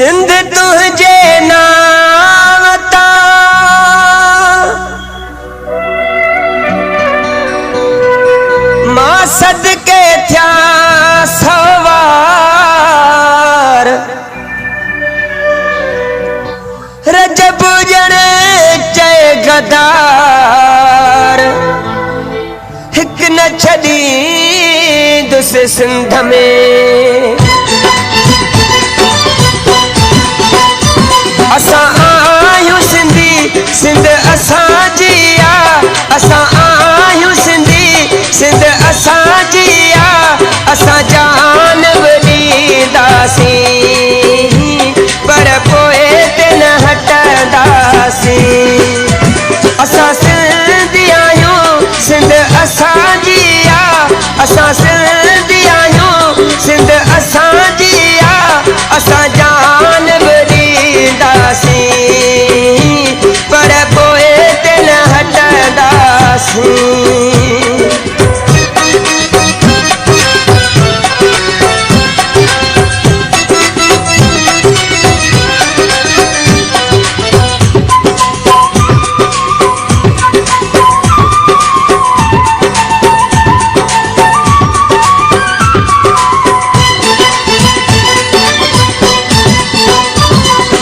सिंध तुझे नाम ता मां सदके थिया सवार रजब जणे चए गदार हिक न छॾींदुसि सिंध में असां आहियूं सिंधी सिंध असांजी आ असां आहियूं सिंधी सिंध असांजी आ असां जान ॾींदासीं पर पोइ ते न हटंदासीं असां सिंधी आहियूं सिंध असांजी आ असां सिंधी आहियूं सिंध असांजी आ असां जान पर पोइ ते न हटंदासीं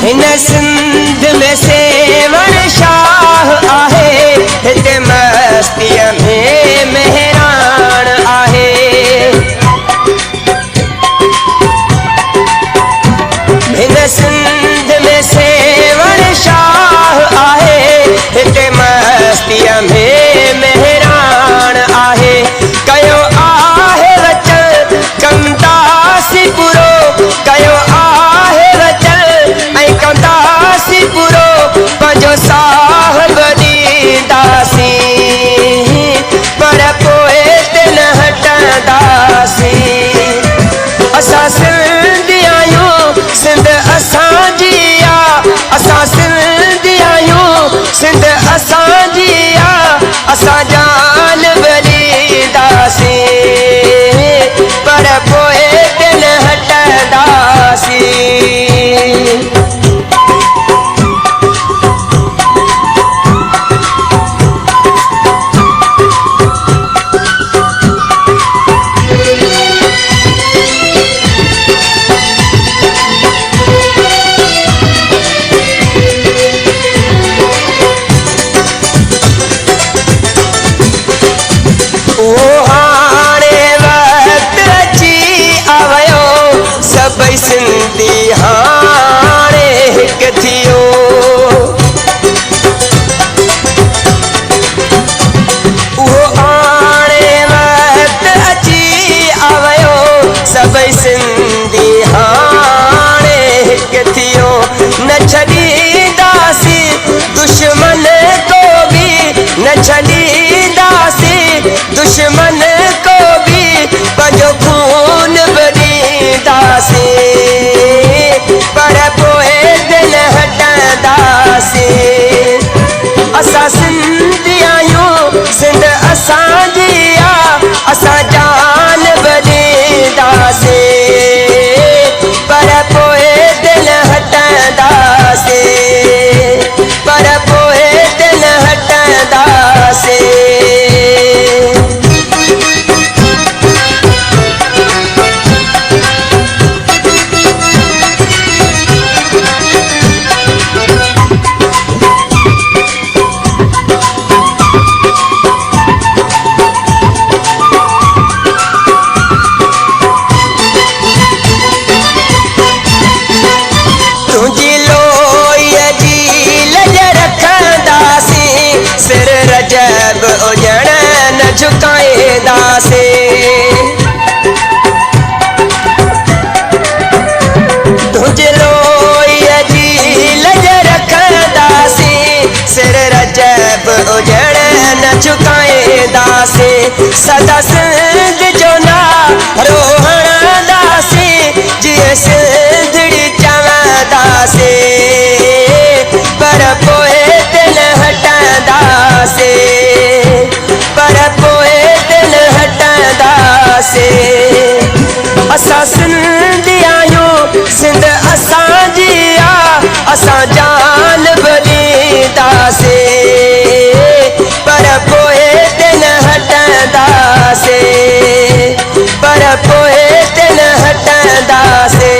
हिन सिंध में सेवण शाह आहे हिते मस्तीअ में मेहरान आहे हिन सिंध में सेवण शाह आहे हिते मस्तीअ में मेहरान आहे कयो आहे वचन कंदासीं पूरो कयो आहे वचन कंदासीं पूरो पंहिंजो साहिब ॾींदासीं पर पोइ ते न हटंदासीं असां सिंधी आहियूं सिंध असांजी आ असां सिंधी आहियूं सिंध असांजी आ असां जान ॾींदासीं पर पोइ ते न हटंदासीं सभई सिंधी हाणे हिकु थियो उहो हाणे वक़्तु अची आयो सभई सिंधी हाणे हिकु थियो न छॾींदासीं दुश्मन को बि न छॾींदासीं दुश्मन को बि पंहिंजो खून पर पोइ ते न हटंदासीं असां सिंधी आहियूं सिंध असांजी आ असां जान ॾींदासीं पर पोइ ते न हटंदासीं पर पोइ ते न हटंदासीं सिर रजब उजण न झुकाईंदासीं तुंहिंजे लोईअ जी लज रखंदासीं सिर रजब उजण न झुकाईंदासीं सदा सिंध जो नारो हणंदासीं जीअं सिंधड़ी चवंदासीं पर पोइ ते न हटंदासीं पर पोइ ते न हटंदासीं असां सिंधी आहियूं सिंध असांजी से